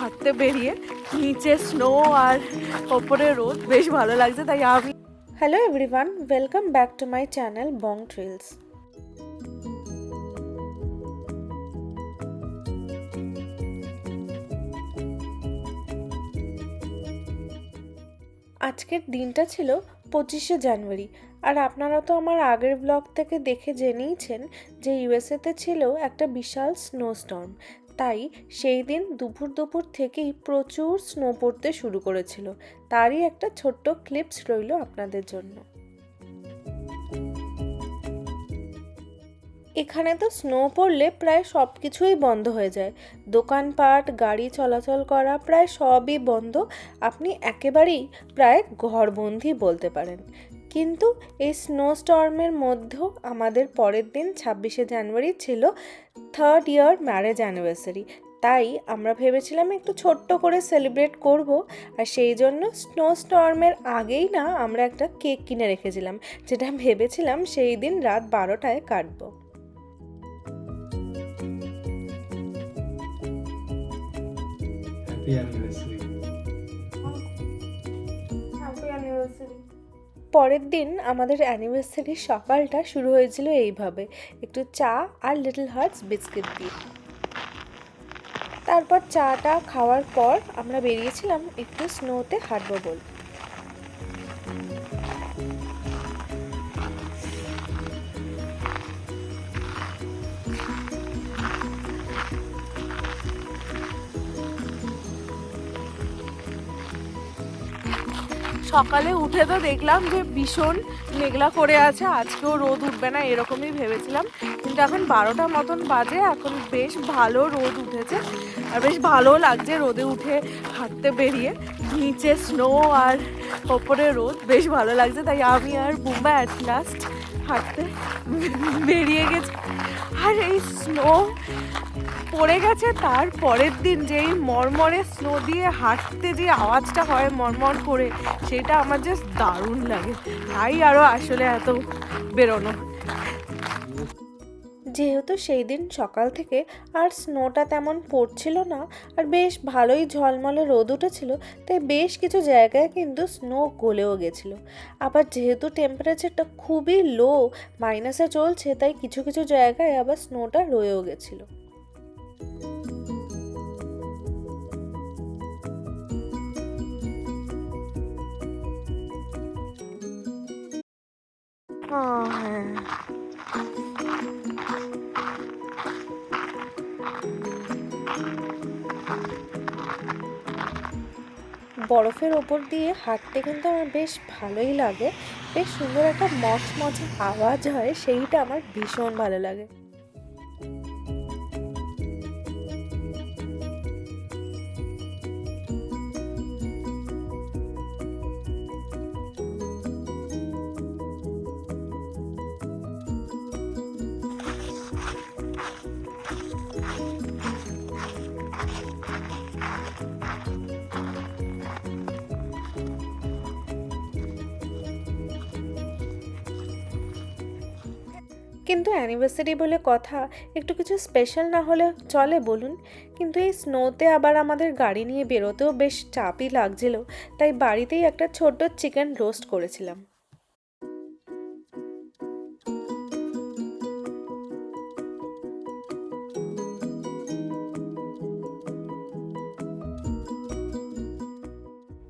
হাঁটতে বেরিয়ে নিচে স্নো আর ওপরে রোদ বেশ ভালো লাগছে তাই আমি। Hello everyone, welcome back to my channel Bong trails. আজকের দিনটা ছিল 25শে জানুয়ারি। আর আপনারা তো আমার আগের ব্লগ থেকে দেখে জেনেইছেন যে ইউএসএতে ছিল একটা বিশাল স্নোস্টর্ম। তাই সেই দিন দুপুর থেকেই প্রচুর স্নো পড়তে শুরু করেছিল। তারই একটা ছোট্ট ক্লিপস রইল আপনাদের জন্য। এখানে তো স্নো পড়লে প্রায় সব কিছুই বন্ধ হয়ে যায়। দোকানপাট, গাড়ি চলাচল করা প্রায় সবই বন্ধ। আপনি একেবারেই প্রায় ঘরবন্দি বলতে পারেন। কিন্তু এই স্নো স্টর্মের মধ্যেও আমাদের পরের দিন 26শে জানুয়ারি ছিল 3rd ইয়ার ম্যারেজ অ্যানিভার্সারি। তাই আমরা ভেবেছিলাম একটু ছোট্ট করে সেলিব্রেট করব। আর সেই জন্য স্নো স্টর্মের আগেই না আমরা একটা কেক কিনে রেখেছিলাম, যেটা ভেবেছিলাম সেই দিন রাত 12টায় কাটবো। পরের দিন আমাদের অ্যানিভার্সারির সকালটা শুরু হয়েছিল এইভাবে, একটু চা আর লিটল হার্টস বিস্কিট দিয়ে। তারপর চাটা খাওয়ার পর আমরা বেরিয়েছিলাম একটু স্নোতে হাঁটবো বলে। সকালে উঠে তো দেখলাম যে ভীষণ মেঘলা করে আছে, আজকেও রোদ উঠবে না এরকমই ভেবেছিলাম, কিন্তু এখন 12টা মতন বাজে, এখন বেশ ভালো রোদ উঠেছে আর বেশ ভালো লাগছে রোদে উঠে হাঁটতে বেরিয়ে। নিচে স্নো আর ওপরে রোদ বেশ ভালো লাগছে তাই আমি আর বুম্বা অ্যাট লাস্ট হাঁটতে বেরিয়ে গেছি। আর এই স্নো পড়ে গেছে তার পরের দিন যেই মরমরে স্নো দিয়ে হাঁটতে যে আওয়াজটা হয় মরমর করে, সেটা আমার জাস্ট দারুণ লাগে। তাই আরও আসলে এত বেরোনো। যেহেতু সেই দিন সকাল থেকে আর স্নোটা তেমন পড়ছিল না আর বেশ ভালোই ঝলমলে রোদ উঠেছিল, তাই বেশ কিছু জায়গায় কিন্তু স্নো গলেও গেছিলো। আবার যেহেতু টেম্পারেচারটা খুবই লো, মাইনাসে চলছে, তাই কিছু কিছু জায়গায় আবার স্নোটা রয়েও গেছিলো। হ্যাঁ, বরফের ওপর দিয়ে হাঁটতে কিন্তু আমার বেশ ভালোই লাগে। বেশ সুন্দর একটা মচমচে আওয়াজ হয়, সেইটা আমার ভীষণ ভালো লাগে। কিন্তু অ্যানিভার্সারি বলে কথা, একটু কিছু স্পেশাল না হলে চলে বলুন? কিন্তু এই স্নোতে আবার আমাদের গাড়ি নিয়ে বেরোতেও বেশ চাপই লাগছিল, তাই বাড়িতেই একটা ছোট্ট চিকেন রোস্ট করেছিলাম।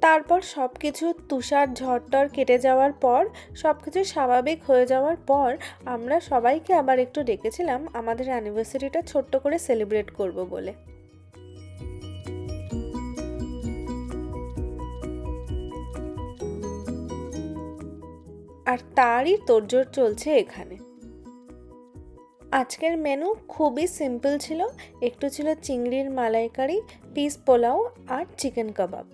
তারপর সব কিছু তুষার ঝড়টর কেটে যাওয়ার পর, সব কিছু স্বাভাবিক হয়ে যাওয়ার পর আমরা সবাইকে আবার একটু ডেকেছিলাম আমাদের অ্যানিভার্সারিটা ছোট্ট করে সেলিব্রেট করব বলে। আর তারই তোড়জোড় চলছে এখানে। আজকের মেনু খুবই সিম্পল ছিল, একটু ছিল চিংড়ির মালাইকারি, পিস পোলাও আর চিকেন কাবাব।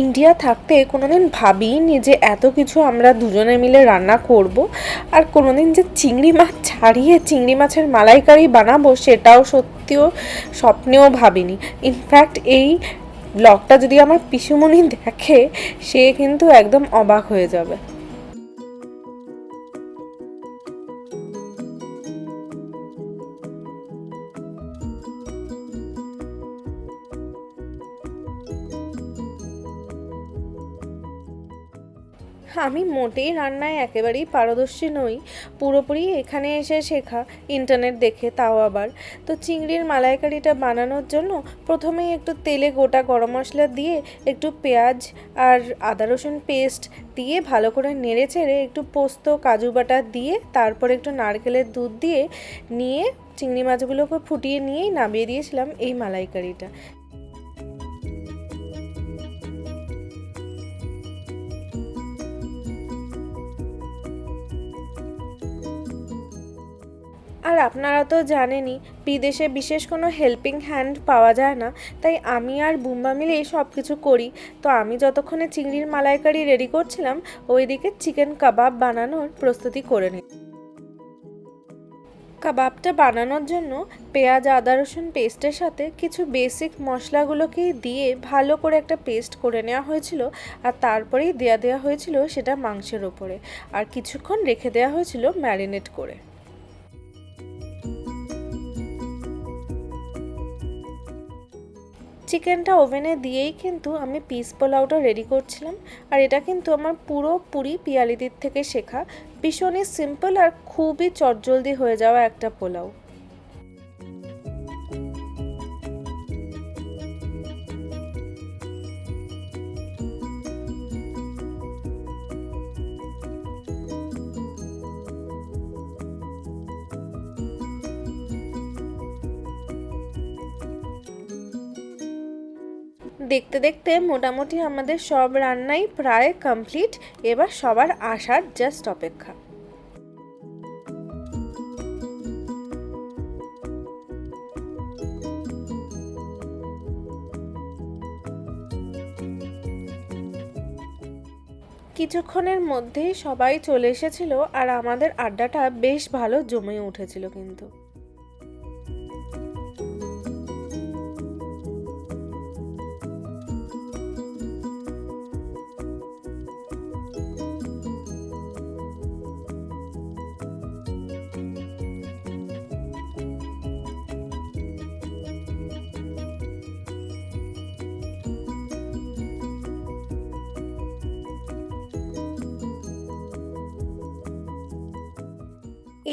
ইন্ডিয়া থাকতে কোনোদিন ভাবিনি যে এত কিছু আমরা দুজনে মিলে রান্না করব, আর কোনোদিন যে চিংড়ি মাছ ছাড়িয়ে চিংড়ি মাছের মালাইকারি বানাবো সেটাও সত্যিও স্বপ্নেও ভাবিনি। ইনফ্যাক্ট এই ব্লগটা যদি আমার পিসুমণি দেখে, সে কিন্তু একদম অবাক হয়ে যাবে। আমি মোটেই রান্নায় একেবারেই পারদর্শী নই, পুরোপুরি এখানে এসে শেখা, ইন্টারনেট দেখে, তাও আবার। তো চিংড়ির মালাইকারিটা বানানোর জন্য প্রথমেই একটু তেলে গোটা গরম মশলা দিয়ে একটু পেঁয়াজ আর আদা রসুন পেস্ট দিয়ে ভালো করে নেড়ে চেড়ে একটু পোস্ত কাজু বাটা দিয়ে তারপর একটু নারকেলের দুধ দিয়ে নিয়ে চিংড়ি মাছগুলোকে ফুটিয়ে নিয়েই নামিয়ে দিয়েছিলাম এই মালাইকারিটা। আর আপনারা তো জানেনই বিদেশে বিশেষ কোনো হেল্পিং হ্যান্ড পাওয়া যায় না, তাই আমি আর বুম্বা মিলেই সব কিছু করি। তো আমি যতক্ষণে চিংড়ির মালাইকারি রেডি করছিলাম, ওইদিকে চিকেন কাবাব বানানোর প্রস্তুতি করে নিই। কাবাবটা বানানোর জন্য পেঁয়াজ আদা রসুন পেস্টের সাথে কিছু বেসিক মশলাগুলোকে দিয়ে ভালো করে একটা পেস্ট করে নেওয়া হয়েছিল, আর তারপরেই দেওয়া হয়েছিল সেটা মাংসের ওপরে, আর কিছুক্ষণ রেখে দেওয়া হয়েছিল ম্যারিনেট করে। চিকেনটা ওভেনে দিয়েই কিন্তু আমি পিস পোলাওটা রেডি করছিলাম। আর এটা কিন্তু আমার পুরোপুরি পিয়ালিদির থেকে শেখা, ভীষণই সিম্পল আর খুবই চটজলদি হয়ে যাওয়া একটা পোলাও। দেখতে দেখতে মোটামুটি আমাদের সব রান্নাই প্রায় কমপ্লিট, এবার সবার আসার জাস্ট অপেক্ষা। কিছুক্ষণের মধ্যেই সবাই চলে এসেছিল, আর আমাদের আড্ডাটা বেশ ভালো জমে উঠেছিল কিন্তু।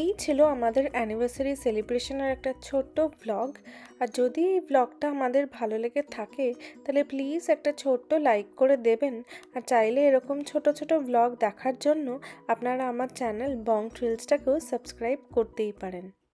এই ছিল আমাদের অ্যানিভার্সারি সেলিব্রেশনের একটা ছোট্ট ব্লগ। আর যদি এই ব্লগটা আমাদের ভালো লেগে থাকে তাহলে প্লিজ একটা ছোট্ট লাইক করে দেবেন। আর চাইলে এরকম ছোট ছোট ব্লগ দেখার জন্য আপনারা আমার চ্যানেল বং ট্রিলসটাকেও সাবস্ক্রাইব করতেই পারেন।